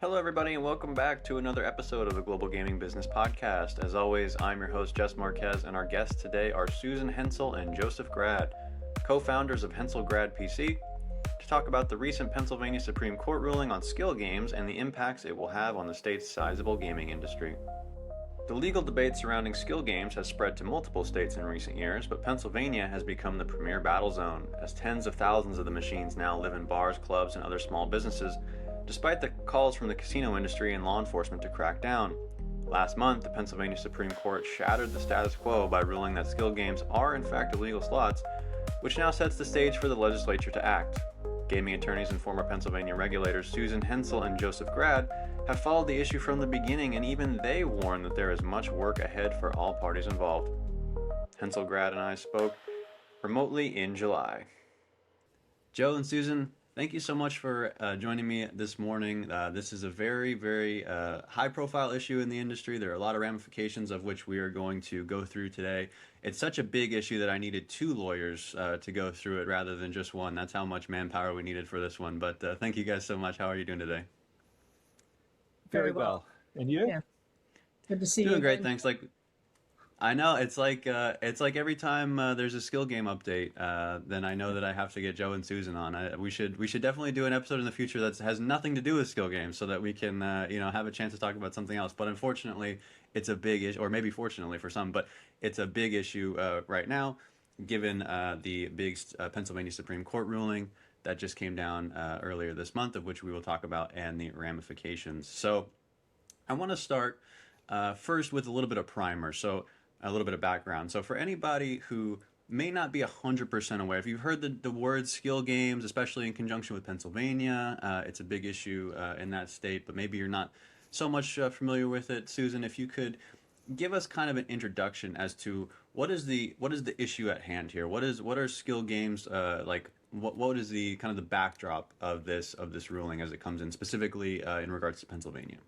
Hello, everybody, and welcome back to another episode of the Global Gaming Business Podcast. As always, I'm your host, Jess Marquez, and our guests today are Susan Hensel and Joseph Grad, co-founders of Hensel Grad PC, to talk about the recent Pennsylvania Supreme Court ruling on skill games and the impacts it will have on the state's sizable gaming industry. The legal debate surrounding skill games has spread to multiple states in recent years, but Pennsylvania has become the premier battle zone, as tens of thousands of the machines now live in bars, clubs, and other small businesses, despite the calls from the casino industry and law enforcement to crack down. Last month, the Pennsylvania Supreme Court shattered the status quo by ruling that skill games are in fact illegal slots, which now sets the stage for the legislature to act. Gaming attorneys and former Pennsylvania regulators Susan Hensel and Joseph Grad have followed the issue from the beginning, and even they warn that there is much work ahead for all parties involved. Hensel Grad and I spoke remotely in July. Joe and Susan, thank you so much for joining me this morning. This is a very, very high-profile issue in the industry. There are a lot of ramifications of which we are going to go through today. It's such a big issue that I needed two lawyers to go through it rather than just one. That's how much manpower we needed for this one. But thank you guys so much. How are you doing today? Very well. And you? Yeah. Good to see you. Doing great, thanks. I know it's like every time there's a skill game update, then I know that I have to get Joe and Susan on. We should definitely do an episode in the future that has nothing to do with skill games, so that we can have a chance to talk about something else. But unfortunately, it's a big issue, or maybe fortunately for some, but it's a big issue right now, given the big Pennsylvania Supreme Court ruling that just came down earlier this month, of which we will talk about, and the ramifications. So I want to start first with a little bit of primer, so a little bit of background. So for anybody who may not be 100% aware, if you've heard the word skill games, especially in conjunction with Pennsylvania, it's a big issue in that state, but maybe you're not so much familiar with it. Susan, if you could give us kind of an introduction as to what is the issue at hand here? What are skill games like? What is the kind of the backdrop of this ruling as it comes in, specifically in regards to Pennsylvania?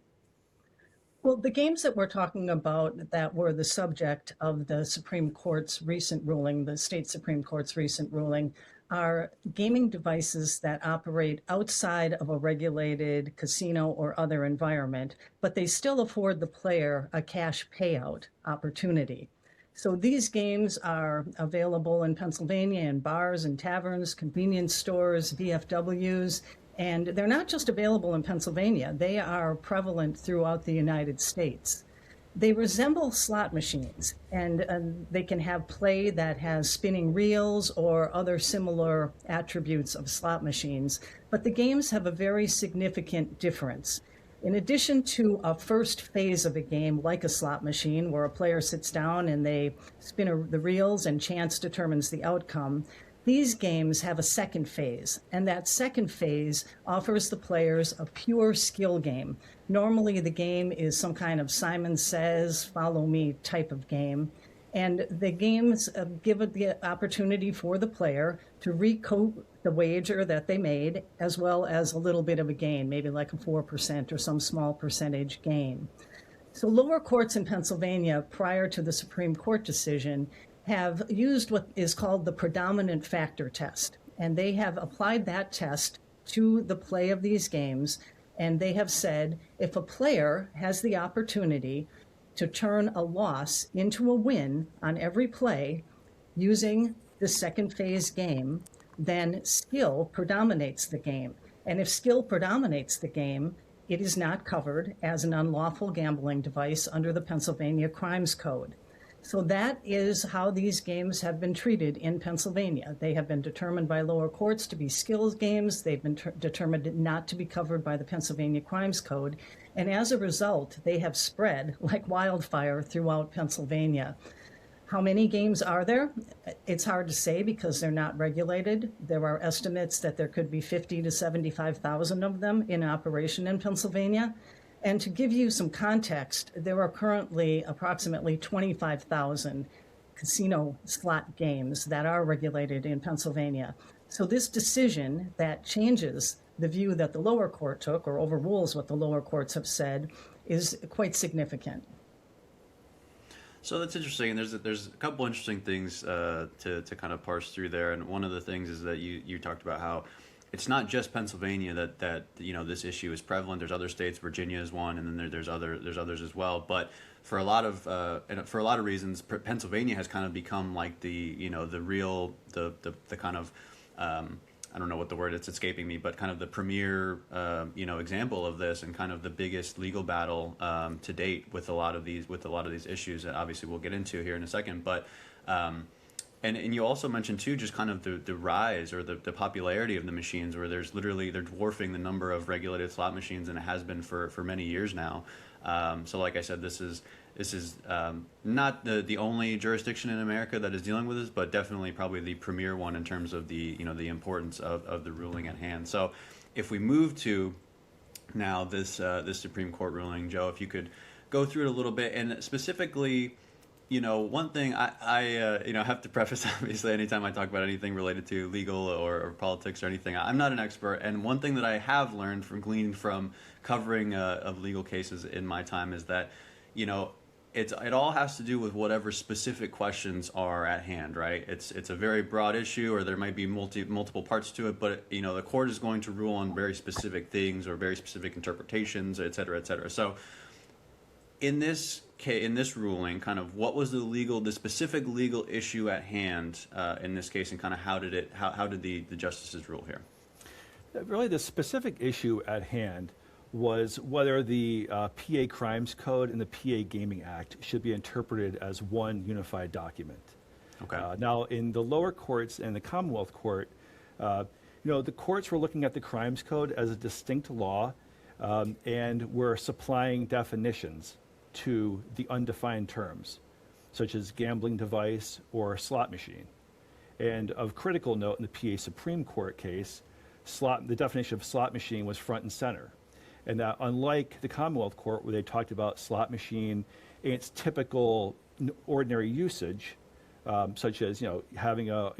Well, the games that we're talking about that were the subject of the Supreme Court's recent ruling, the state Supreme Court's recent ruling, are gaming devices that operate outside of a regulated casino or other environment, but they still afford the player a cash payout opportunity. So these games are available in Pennsylvania in bars and taverns, convenience stores, VFWs, and they're not just available in Pennsylvania. They are prevalent throughout the United States. They resemble slot machines, and they can have play that has spinning reels or other similar attributes of slot machines, but the games have a very significant difference. In addition to a first phase of a game, like a slot machine, where a player sits down and they spin the reels and chance determines the outcome, these games have a second phase, and that second phase offers the players a pure skill game. Normally, the game is some kind of Simon Says, follow me type of game. And the games give it the opportunity for the player to recoup the wager that they made, as well as a little bit of a gain, maybe like a 4% or some small percentage gain. So lower courts in Pennsylvania, prior to the Supreme Court decision, have used what is called the predominant factor test. And they have applied that test to the play of these games. And they have said, if a player has the opportunity to turn a loss into a win on every play using the second phase game, then skill predominates the game. And if skill predominates the game, it is not covered as an unlawful gambling device under the Pennsylvania Crimes Code. So that is how these games have been treated in Pennsylvania. They have been determined by lower courts to be skills games. They've been determined not to be covered by the Pennsylvania Crimes Code. And as a result, they have spread like wildfire throughout Pennsylvania. How many games are there? It's hard to say because they're not regulated. There are estimates that there could be 50 to 75,000 of them in operation in Pennsylvania. And to give you some context, there are currently approximately 25,000 casino slot games that are regulated in Pennsylvania. So this decision that changes the view that the lower court took, or overrules what the lower courts have said, is quite significant. So that's interesting, and there's a couple interesting things to kind of parse through there. And one of the things is that you talked about how it's not just Pennsylvania that this issue is prevalent. There's other states. Virginia is one, and then there's others as well. But for a lot of reasons, Pennsylvania has kind of become like the kind of I don't know what the word it's escaping me, but kind of the premier example of this, and kind of the biggest legal battle to date with a lot of these issues that obviously we'll get into here in a second. But and you also mentioned too, just kind of the rise or the popularity of the machines, where they're dwarfing the number of regulated slot machines, and it has been for many years now. So like I said, this is not the only jurisdiction in America that is dealing with this, but definitely probably the premier one in terms of the importance of the ruling at hand. So if we move to now this Supreme Court ruling, Joe, if you could go through it a little bit, and specifically, one thing I have to preface, obviously, anytime I talk about anything related to legal or politics or anything, I'm not an expert. And one thing that I have learned from gleaning from covering of legal cases in my time is that, it all has to do with whatever specific questions are at hand, right? It's a very broad issue, or there might be multiple parts to it, but the court is going to rule on very specific things or very specific interpretations, et cetera, et cetera. So in this ruling, kind of what was the specific legal issue at hand in this case, and kind of how did the justices rule here? Really, the specific issue at hand was whether the PA Crimes Code and the PA Gaming Act should be interpreted as one unified document. Okay. Now, in the lower courts and the Commonwealth Court, the courts were looking at the Crimes Code as a distinct law, and were supplying definitions to the undefined terms, such as gambling device or slot machine. And of critical note in the PA Supreme Court case, the definition of slot machine was front and center. And that, unlike the Commonwealth Court, where they talked about slot machine in its typical ordinary usage, such as having a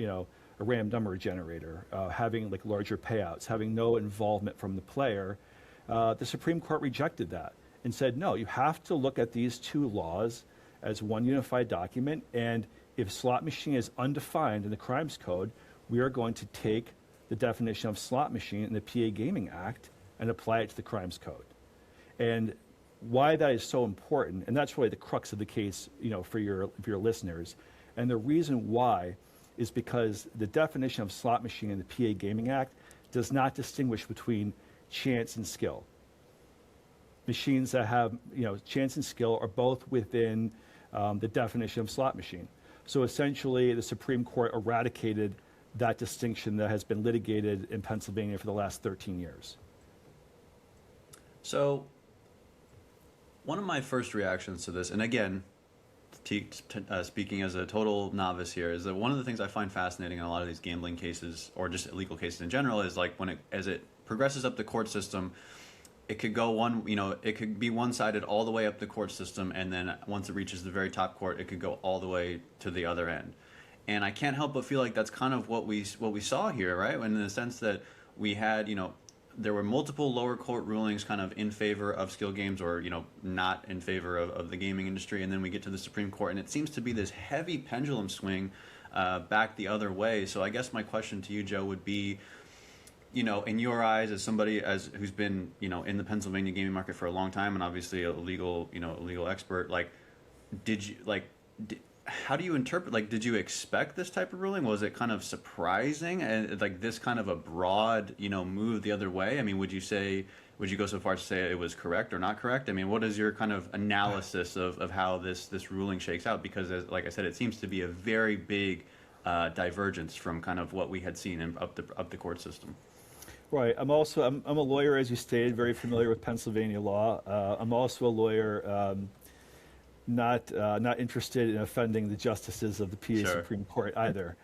random number generator, having like larger payouts, having no involvement from the player, the Supreme Court rejected that and said, no, you have to look at these two laws as one unified document. And if slot machine is undefined in the Crimes Code, we are going to take the definition of slot machine in the PA Gaming Act and apply it to the Crimes Code. And why that is so important, and that's really the crux of the case, for your listeners. And the reason why is because the definition of slot machine in the PA Gaming Act does not distinguish between chance and skill. Machines that have chance and skill are both within the definition of slot machine. So essentially, the Supreme Court eradicated that distinction that has been litigated in Pennsylvania for the last 13 years. So one of my first reactions to this, and again, speaking as a total novice here, is that one of the things I find fascinating in a lot of these gambling cases, or just legal cases in general, is like as it progresses up the court system, it could go it could be one-sided all the way up the court system, and then once it reaches the very top court, it could go all the way to the other end. And I can't help but feel like that's kind of what we saw here, right? In the sense that we had, there were multiple lower court rulings kind of in favor of skill games, or not in favor of the gaming industry, and then we get to the Supreme Court, and it seems to be this heavy pendulum swing back the other way. So I guess my question to you, Joe, would be, in your eyes, as somebody who's been in the Pennsylvania gaming market for a long time, and obviously a legal expert, how do you interpret? Did you expect this type of ruling? Was it kind of surprising, and this kind of a broad move the other way? I mean, would you go so far as to say it was correct or not correct? I mean, what is your kind of analysis of how this ruling shakes out? Because like I said, it seems to be a very big divergence from kind of what we had seen up the court system. Right. I'm a lawyer, as you stated, very familiar with Pennsylvania law. I'm also a lawyer, not interested in offending the justices of the PA Sure. Supreme Court either.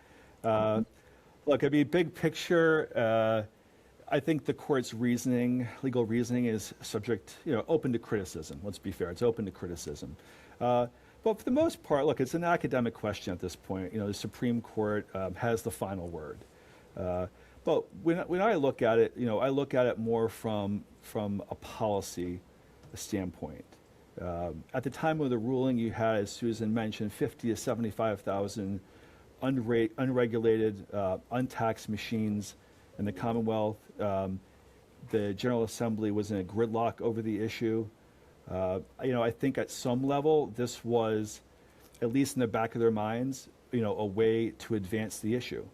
Look, I mean, big picture, I think the court's legal reasoning is subject, open to criticism. Let's be fair, it's open to criticism. But for the most part, look, it's an academic question at this point. The Supreme Court has the final word. But when I look at it, I look at it more from a policy standpoint. At the time of the ruling, you had, as Susan mentioned, 50 to 75,000 unregulated, untaxed machines in the Commonwealth. The General Assembly was in a gridlock over the issue. I think at some level, this was, at least in the back of their minds, a way to advance the issue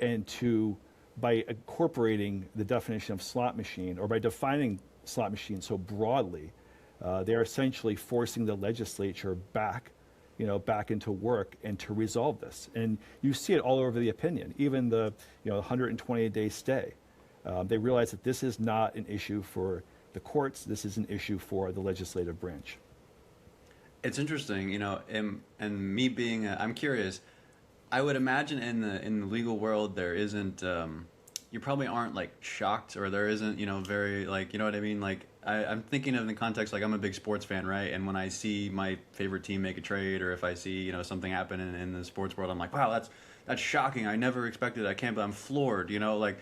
and by incorporating the definition of slot machine, or by defining slot machine so broadly, they're essentially forcing the legislature back into work and to resolve this. And you see it all over the opinion, even the 120-day stay. They realize that this is not an issue for the courts. This is an issue for the legislative branch. It's interesting, and me being, I'm curious. I would imagine in the legal world there isn't, you probably aren't like shocked, or there isn't, very like, you know what I mean? Like I'm thinking of the context, like I'm a big sports fan, right? And when I see my favorite team make a trade, or if I see, something happen in the sports world, I'm like, wow, that's shocking. I never expected it. I can't, but I'm floored, like.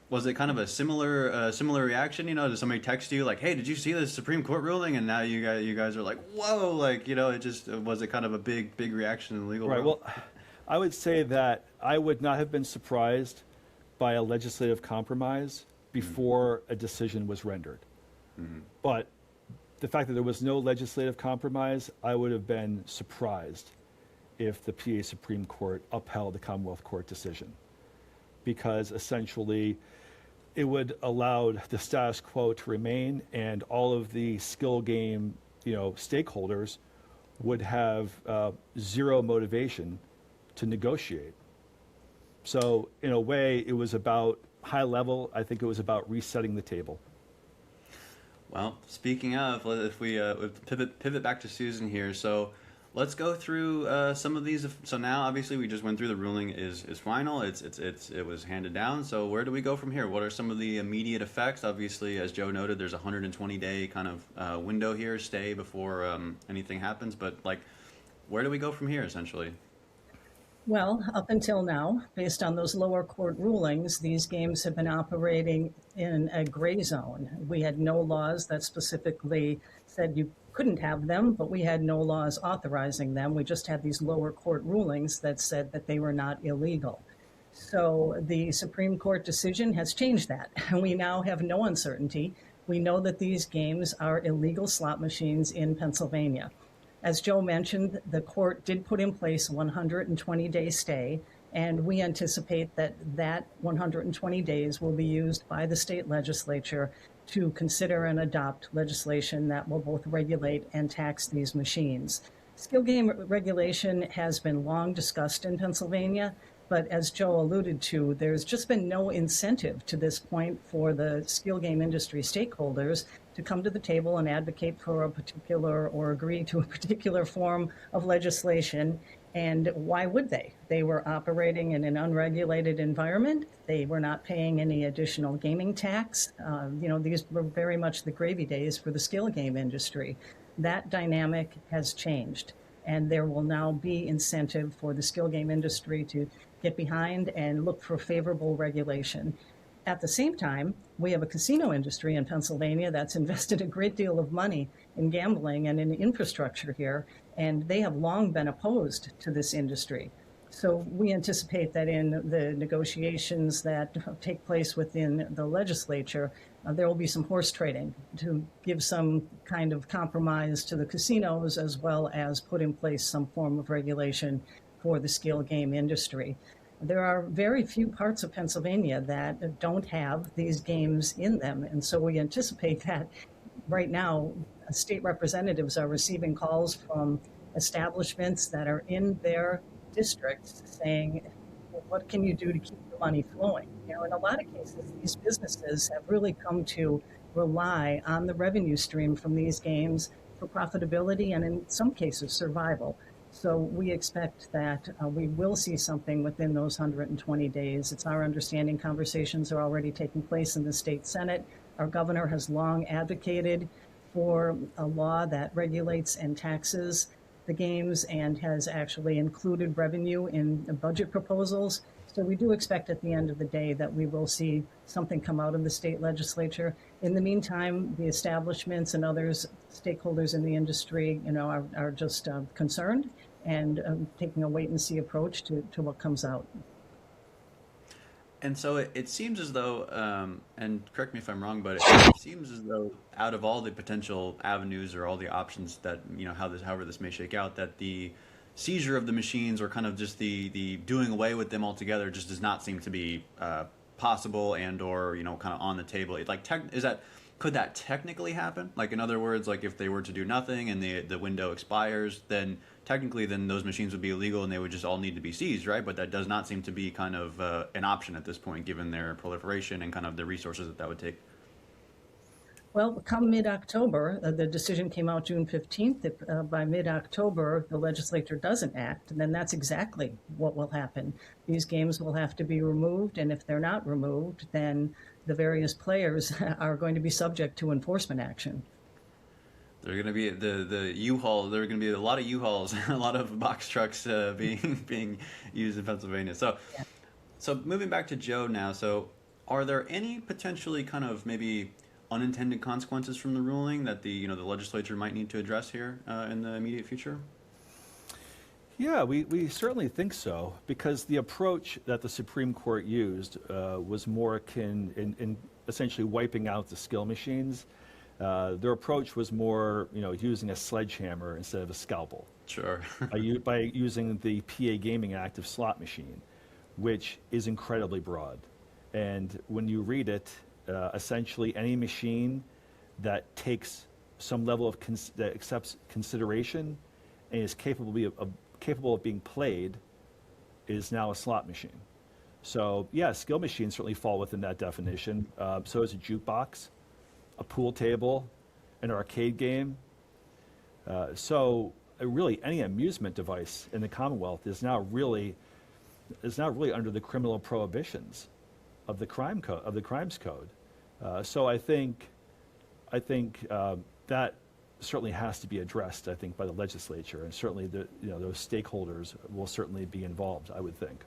Was it kind of a similar reaction? Did somebody text you like, "Hey, did you see the Supreme Court ruling?" And now you guys are like, "Whoa!" Like, it just was it kind of a big reaction in the legal world? Right. Well, I would say that I would not have been surprised by a legislative compromise before a decision was rendered. Mm-hmm. But the fact that there was no legislative compromise, I would have been surprised if the PA Supreme Court upheld the Commonwealth Court decision, because essentially it would allow the status quo to remain, and all of the skill game, stakeholders would have zero motivation to negotiate. So in a way, it was about high level. I think it was about resetting the table. Well, speaking of, if we pivot back to Susan here, so let's go through some of these. So now, obviously, we just went through the ruling is final. It was handed down. So where do we go from here? What are some of the immediate effects? Obviously, as Joe noted, there's a 120-day kind of window here, stay before anything happens. But where do we go from here, essentially? Well, up until now, based on those lower court rulings, these games have been operating in a gray zone. We had no laws that specifically said you couldn't have them, but we had no laws authorizing them. We just had these lower court rulings that said that they were not illegal. So the Supreme Court decision has changed that. We now have no uncertainty. We know that these games are illegal slot machines in Pennsylvania. As Joe mentioned, the court did put in place a 120-day stay, and we anticipate that 120 days will be used by the state legislature to consider and adopt legislation that will both regulate and tax these machines. Skill game regulation has been long discussed in Pennsylvania, but as Joe alluded to, there's just been no incentive to this point for the skill game industry stakeholders to come to the table and advocate for a particular or agree to a particular form of legislation. And why would they? They were operating in an unregulated environment. They were not paying any additional gaming tax. These were very much the gravy days for the skill game industry. That dynamic has changed, and there will now be incentive for the skill game industry to get behind and look for favorable regulation. At the same time, we have a casino industry in Pennsylvania that's invested a great deal of money in gambling and in infrastructure here, and they have long been opposed to this industry. So we anticipate that in the negotiations that take place within the legislature, there will be some horse trading to give some kind of compromise to the casinos, as well as put in place some form of regulation for the skill game industry. There are very few parts of Pennsylvania that don't have these games in them. And so we anticipate that right now, state representatives are receiving calls from establishments that are in their districts saying, well, what can you do to keep the money flowing? In a lot of cases, these businesses have really come to rely on the revenue stream from these games for profitability and in some cases survival. So we expect that we will see something within those 120 days. It's our understanding conversations are already taking place in the state Senate. Our governor has long advocated for a law that regulates and taxes the games and has actually included revenue in the budget proposals. So we do expect at the end of the day that we will see something come out of the state legislature. In the meantime, the establishments and others, stakeholders in the industry, are just concerned and taking a wait and see approach to what comes out. And so it seems as though, and correct me if I'm wrong, but it seems as though out of all the potential avenues or all the options that, however this may shake out, that the seizure of the machines or kind of just the doing away with them altogether just does not seem to be possible and or, kind of on the table. Like, could that technically happen? Like, in other words, like if they were to do nothing and the window expires, then technically then those machines would be illegal and they would just all need to be seized, right? But that does not seem to be kind of an option at this point, given their proliferation and kind of the resources that would take. Well, come mid-October, the decision came out June 15th. If by mid-October the legislature doesn't act, then that's exactly what will happen. These games will have to be removed, and if they're not removed, then the various players are going to be subject to enforcement action. They're going to be the U-Haul. There are going to be a lot of U-Hauls, a lot of box trucks being used in Pennsylvania. So, Yeah. so moving back to Joe now. So, are there any potentially kind of maybe unintended consequences from the ruling that the legislature might need to address here in the immediate future? Yeah, we certainly think so, because the approach that the Supreme Court used was more akin in essentially wiping out the skill machines. Their approach was more, using a sledgehammer instead of a scalpel. Sure. By using the PA Gaming Act of slot machine, which is incredibly broad. And when you read it, essentially any machine that takes some level of that accepts consideration and is capable of being played is now a slot machine. So yeah, skill machines certainly fall within that definition. So is a jukebox, a pool table, an arcade game. So really any amusement device in the Commonwealth is now really under the criminal prohibitions of the crimes code. So I think that certainly has to be addressed, I think, by the legislature, and certainly those stakeholders will certainly be involved, I would think.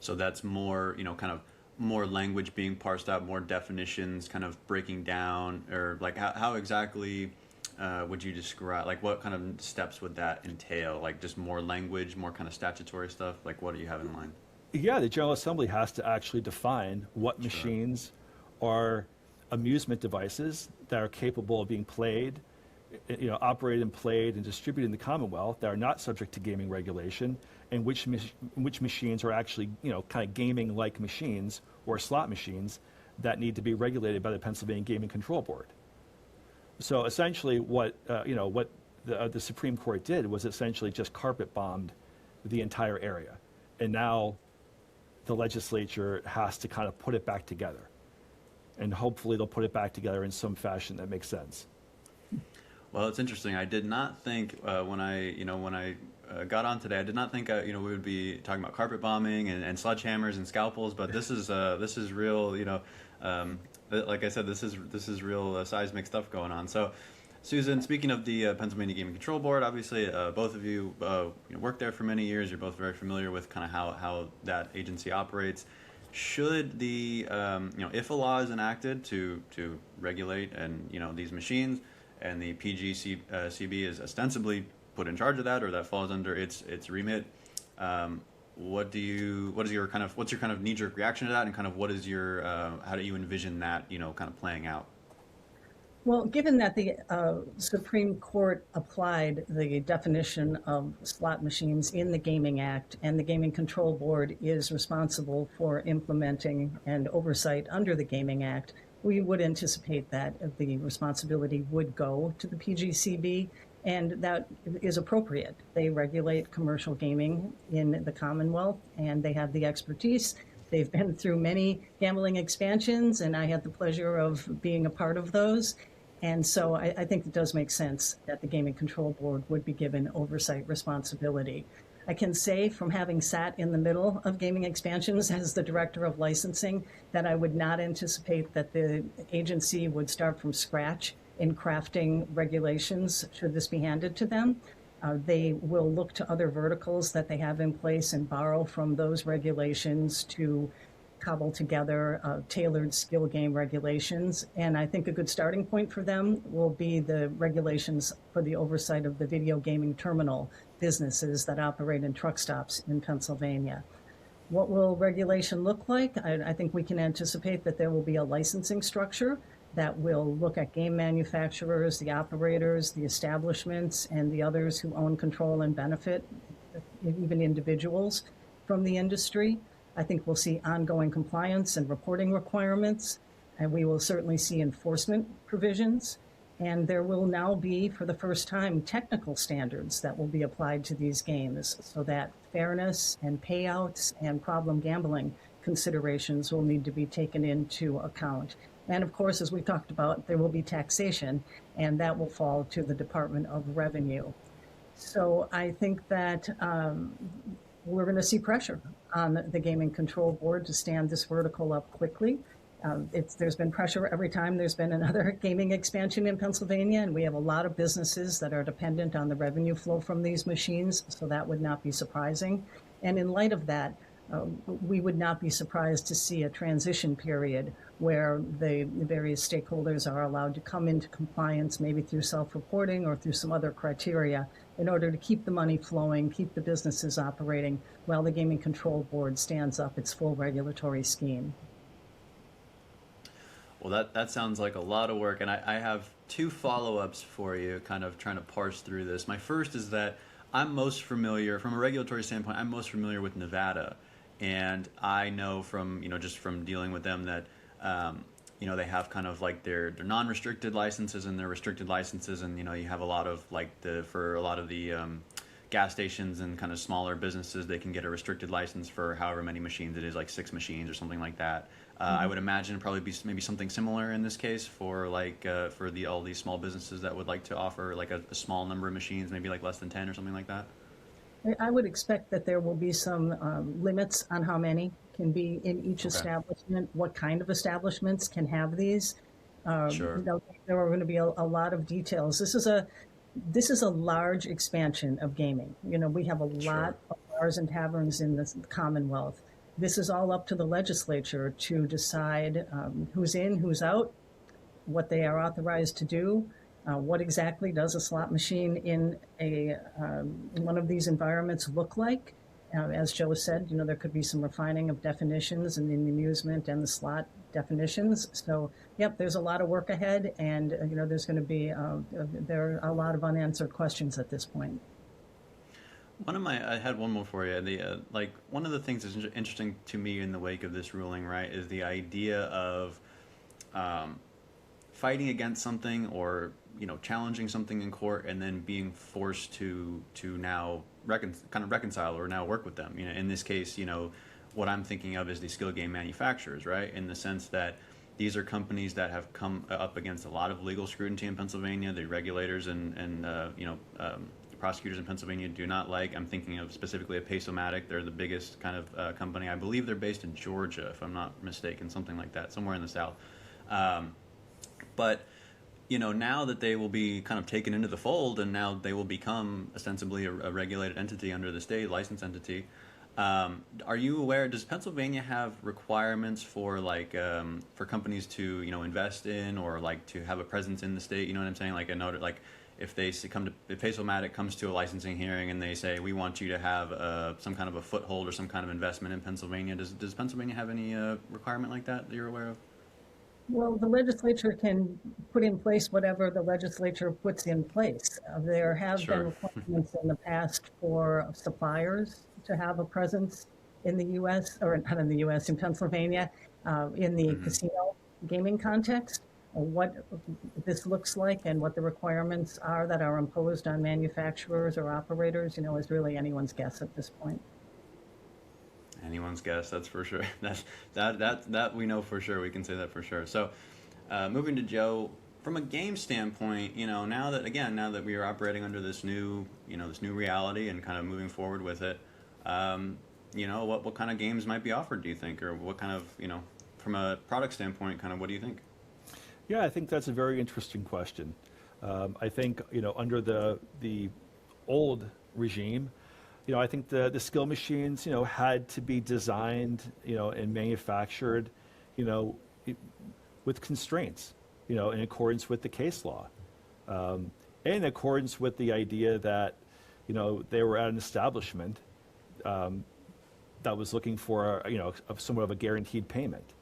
So that's more, kind of more language being parsed out, more definitions kind of breaking down, or like how exactly would you describe, like what kind of steps would that entail? Like just more language, more kind of statutory stuff? Like what do you have in mind? Yeah, the General Assembly has to actually define what Sure. machines are amusement devices that are capable of being played, operated and played and distributed in the Commonwealth that are not subject to gaming regulation, and which machines are actually, kind of gaming-like machines or slot machines that need to be regulated by the Pennsylvania Gaming Control Board. So essentially, what the Supreme Court did was essentially just carpet bombed the entire area, and now the legislature has to kind of put it back together, and hopefully they'll put it back together in some fashion that makes sense. Well, it's interesting. I did not think when I got on today, I did not think we would be talking about carpet bombing and sledgehammers and scalpels. But this is real. Like I said, this is real seismic stuff going on. So, Susan, speaking of the Pennsylvania Gaming Control Board, obviously both of you worked there for many years. You're both very familiar with kind of how that agency operates. Should the if a law is enacted to regulate and these machines, and the PGCB is ostensibly put in charge of that, or that falls under its remit, what's your kind of knee-jerk reaction to that, and kind of what is your how do you envision that kind of playing out? Well, given that the Supreme Court applied the definition of slot machines in the Gaming Act, and the Gaming Control Board is responsible for implementing and oversight under the Gaming Act, we would anticipate that the responsibility would go to the PGCB, and that is appropriate. They regulate commercial gaming in the Commonwealth, and they have the expertise. They've been through many gambling expansions, and I had the pleasure of being a part of those. And so I think it does make sense that the Gaming Control Board would be given oversight responsibility. I can say, from having sat in the middle of gaming expansions as the director of licensing, that I would not anticipate that the agency would start from scratch in crafting regulations should this be handed to them. They will look to other verticals that they have in place and borrow from those regulations to cobble together tailored skill game regulations. And I think a good starting point for them will be the regulations for the oversight of the video gaming terminal businesses that operate in truck stops in Pennsylvania. What will regulation look like? I think we can anticipate that there will be a licensing structure that will look at game manufacturers, the operators, the establishments, and the others who own, control, and benefit, even individuals from the industry. I think we'll see ongoing compliance and reporting requirements, and we will certainly see enforcement provisions. And there will now be, for the first time, technical standards that will be applied to these games so that fairness and payouts and problem gambling considerations will need to be taken into account. And of course, as we talked about, there will be taxation, and that will fall to the Department of Revenue. So I think that we're going to see pressure on the Gaming Control Board to stand this vertical up quickly. There's been pressure every time there's been another gaming expansion in Pennsylvania, and we have a lot of businesses that are dependent on the revenue flow from these machines, so that would not be surprising. And in light of that, we would not be surprised to see a transition period where the various stakeholders are allowed to come into compliance, maybe through self-reporting or through some other criteria, in order to keep the money flowing, keep the businesses operating, while the Gaming Control Board stands up its full regulatory scheme. Well, that sounds like a lot of work, and I have two follow-ups for you, kind of trying to parse through this. My first is that I'm most familiar, from a regulatory standpoint, I'm most familiar with Nevada, and I know from, just from dealing with them that, they have kind of like their non-restricted licenses and their restricted licenses, and, you have a lot of for a lot of the gas stations and kind of smaller businesses, they can get a restricted license for however many machines it is, like 6 machines or something like that. I would imagine probably be maybe something similar in this case for all these small businesses that would like to offer like a small number of machines, maybe like less than 10 or something like that. I would expect that there will be some limits on how many can be in each establishment, what kind of establishments can have these. Sure. There are going to be a lot of details. This is a large expansion of gaming. We have a lot of bars and taverns in the Commonwealth. This is all up to the legislature to decide who's in, who's out, what they are authorized to do, what exactly does a slot machine in one of these environments look like. As Joe said, there could be some refining of definitions in the amusement and the slot definitions. So, yep, there's a lot of work ahead, and there's going to be there are a lot of unanswered questions at this point. I had one more for you. One of the things that's interesting to me in the wake of this ruling, right, is the idea of fighting against something or challenging something in court and then being forced to now kind of reconcile or now work with them. In this case, what I'm thinking of is the skill game manufacturers, right, in the sense that these are companies that have come up against a lot of legal scrutiny in Pennsylvania. The regulators and prosecutors in Pennsylvania do not like. I'm thinking of specifically of Pace-O-Matic. They're the biggest kind of company. I believe they're based in Georgia, if I'm not mistaken, something like that, somewhere in the South. But now that they will be kind of taken into the fold, and now they will become ostensibly a regulated entity under the state, licensed entity. Are you aware? Does Pennsylvania have requirements for for companies to invest in or to have a presence in the state? You know what I'm saying? If Pace-O-Matic comes to a licensing hearing and they say we want you to have some kind of a foothold or some kind of investment in Pennsylvania, does Pennsylvania have any requirement like that you're aware of? Well, the legislature can put in place whatever the legislature puts in place. There have been requirements in the past for suppliers to have a presence in the U.S., or not in the U.S., in Pennsylvania, in the casino gaming context. What this looks like and what the requirements are that are imposed on manufacturers or operators, is really anyone's guess at this point. Anyone's guess, that's for sure. That we know for sure. We can say that for sure. So, moving to Joe, from a game standpoint, now that we are operating under this new reality and kind of moving forward with it, what kind of games might be offered, do you think, or what kind of, from a product standpoint, kind of what do you think? Yeah, I think that's a very interesting question. I think, under the old regime, I think the skill machines, had to be designed, and manufactured, with constraints, in accordance with the case law, and in accordance with the idea that, they were at an establishment that was looking for, somewhat of a guaranteed payment.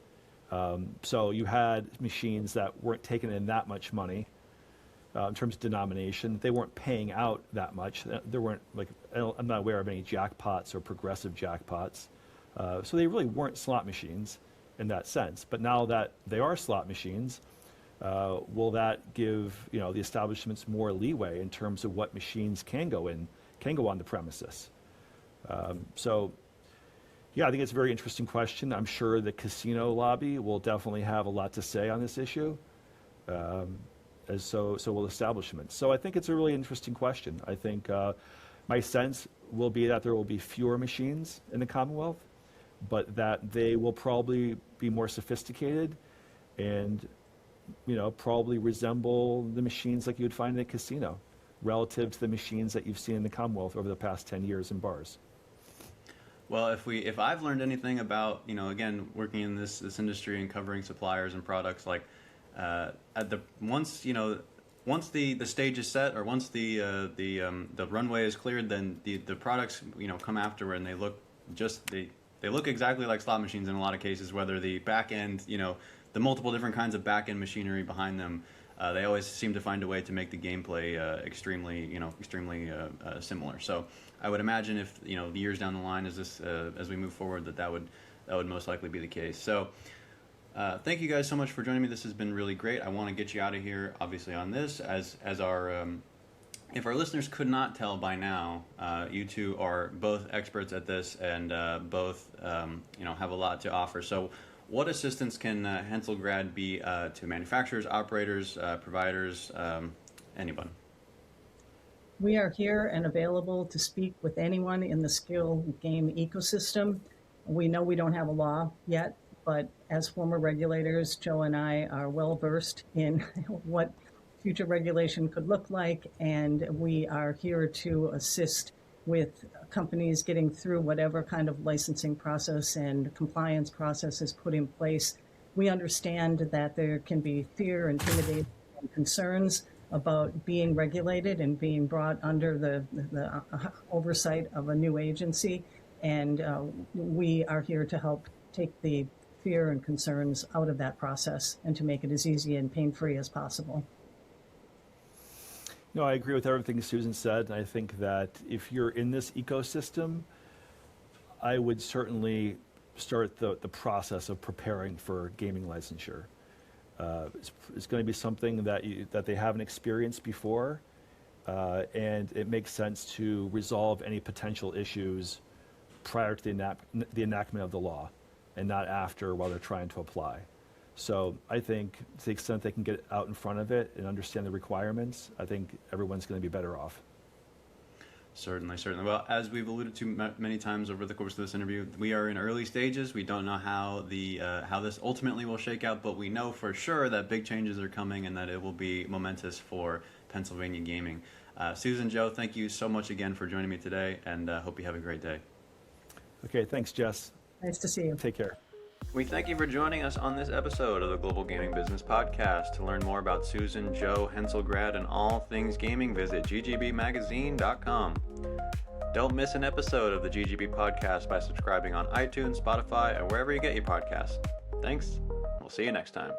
So you had machines that weren't taking in that much money in terms of denomination. They weren't paying out that much. There weren't, I'm not aware of any jackpots or progressive jackpots. So they really weren't slot machines in that sense. But now that they are slot machines, will that give, the establishments more leeway in terms of what machines can go on the premises? Yeah, I think it's a very interesting question. I'm sure the casino lobby will definitely have a lot to say on this issue, as so will establishments. So I think it's a really interesting question. I think my sense will be that there will be fewer machines in the Commonwealth, but that they will probably be more sophisticated and, probably resemble the machines like you would find in a casino relative to the machines that you've seen in the Commonwealth over the past 10 years in bars. Well, if I've learned anything about, again, working in this industry and covering suppliers and products, like once the stage is set, or once the runway is cleared, then the products come after, and they look exactly like slot machines in a lot of cases. Whether the back end, the multiple different kinds of back end machinery behind them, they always seem to find a way to make the gameplay extremely similar. So I would imagine if years down the line, as we move forward, that would most likely be the case. So thank you guys so much for joining me. This has been really great. I want to get you out of here, obviously, on this as our if our listeners could not tell by now, you two are both experts at this, and both have a lot to offer. So what assistance can Hensel Grad be to manufacturers, operators, providers, anyone? We are here and available to speak with anyone in the skill game ecosystem. We know we don't have a law yet, but as former regulators, Joe and I are well versed in what future regulation could look like, and we are here to assist with companies getting through whatever kind of licensing process and compliance process is put in place. We understand that there can be fear, intimidation, and concerns about being regulated and being brought under the oversight of a new agency, and we are here to help take the fear and concerns out of that process and to make it as easy and pain-free as possible. No, I agree with everything Susan said, and I think that if you're in this ecosystem, I would certainly start the process of preparing for gaming licensure. It's going to be something that they haven't experienced before, and it makes sense to resolve any potential issues prior to the enactment of the law, and not after while they're trying to apply. So I think to the extent they can get out in front of it and understand the requirements, I think everyone's going to be better off. Certainly. Well, as we've alluded to many times over the course of this interview, we are in early stages. We don't know how this ultimately will shake out, but we know for sure that big changes are coming and that it will be momentous for Pennsylvania gaming. Susan, Joe, thank you so much again for joining me today, and hope you have a great day. Okay, thanks, Jess. Nice to see you. Take care. We thank you for joining us on this episode of the Global Gaming Business Podcast. To learn more about Susan, Joe, Hensel Grad, and all things gaming, visit ggbmagazine.com. Don't miss an episode of the GGB Podcast by subscribing on iTunes, Spotify, or wherever you get your podcasts. Thanks. We'll see you next time.